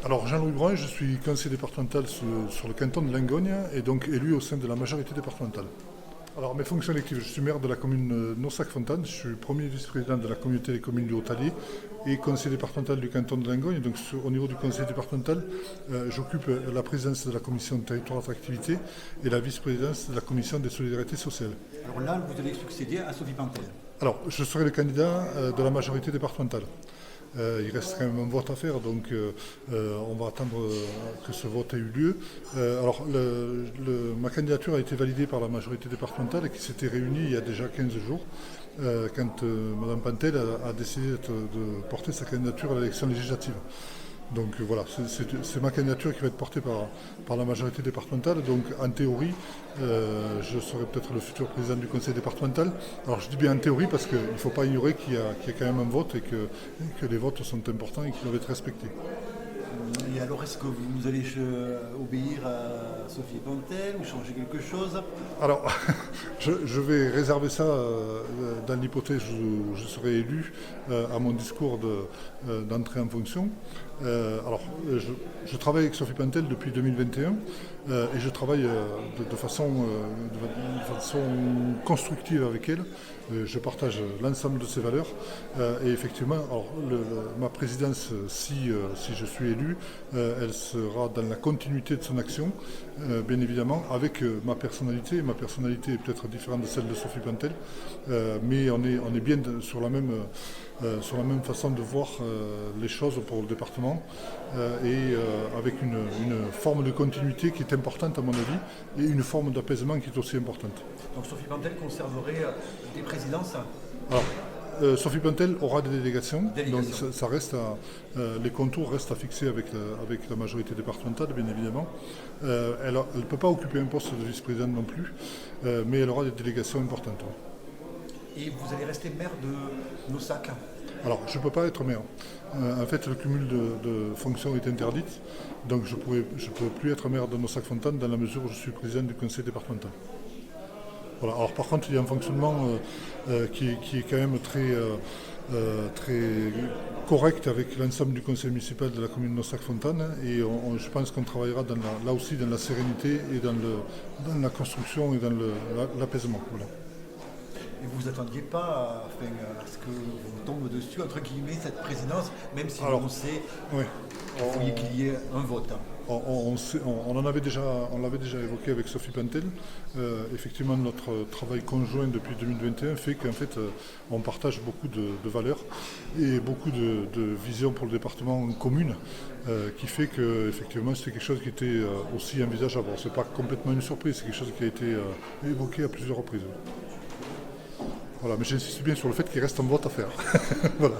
Alors Jean-Louis Brun, je suis conseiller départemental sur le canton de Langogne et donc élu au sein de la majorité départementale. Alors mes fonctions électives, je suis maire de la commune Nossac-Fontaine, je suis premier vice-président de la communauté des communes du Haut-Allier et conseiller départemental du canton de Langogne. Donc au niveau du conseil départemental, j'occupe la présidence de la commission de territoire d'attractivité et la vice-présidence de la commission des solidarités sociales. Alors là, vous allez succéder à Sophie Pantel. Alors je serai le candidat de la majorité départementale. Il reste quand même un vote à faire, donc on va attendre que ce vote ait eu lieu. Alors, ma candidature a été validée par la majorité départementale qui s'était réunie il y a déjà 15 jours, quand Mme Pantel a décidé de porter sa candidature à l'élection législative. Donc voilà, c'est ma candidature qui va être portée par la majorité départementale. Donc en théorie, je serai peut-être le futur président du conseil départemental. Alors je dis bien en théorie parce qu'il ne faut pas ignorer qu'il y a quand même un vote et que les votes sont importants et qu'ils doivent être respectés. Et alors, est-ce que vous allez obéir à Sophie Pantel ou changer quelque chose? Alors, je vais réserver ça dans l'hypothèse où je serai élu à mon discours d'entrée en fonction. Alors, je travaille avec Sophie Pantel depuis 2021 et je travaille de façon constructive avec elle. Je partage l'ensemble de ses valeurs et effectivement, alors, ma présidence, si je suis élu, elle sera dans la continuité de son action, bien évidemment, avec ma personnalité. Ma personnalité est peut-être différente de celle de Sophie Pantel, mais on est bien sur la même façon de voir les choses pour le département et avec une forme de continuité qui est importante à mon avis et une forme d'apaisement qui est aussi importante. Donc Sophie Pantel conserverait des présidences? Alors, Sophie Pantel aura des délégations, donc ça reste les contours restent à fixer avec la majorité départementale, bien évidemment. Elle ne peut pas occuper un poste de vice-présidente non plus, mais elle aura des délégations importantes. Ouais. Et vous allez rester maire de Nossac? Alors, je ne peux pas être maire. En fait, le cumul de fonctions est interdite, donc je ne peux plus être maire de Nossac-Fontaine dans la mesure où je suis président du conseil départemental. Voilà. Alors par contre, il y a un fonctionnement qui est quand même très correct avec l'ensemble du conseil municipal de la commune de Nossac-Fontaine et je pense qu'on travaillera là aussi dans la sérénité et dans la construction et dans l'apaisement. Voilà. Et vous vous attendiez pas à ce que vous tombe dessus, entre guillemets, cette présidence, même si on sait qu'il y ait un vote. On l'avait déjà évoqué avec Sophie Pantel. Effectivement, notre travail conjoint depuis 2021 fait qu'en fait, on partage beaucoup de valeurs et beaucoup de visions pour le département commune, qui fait que effectivement, c'était quelque chose qui était aussi envisageable. Ce n'est pas complètement une surprise, c'est quelque chose qui a été évoqué à plusieurs reprises. Voilà, mais j'insiste bien sur le fait qu'il reste un vote à faire. Voilà.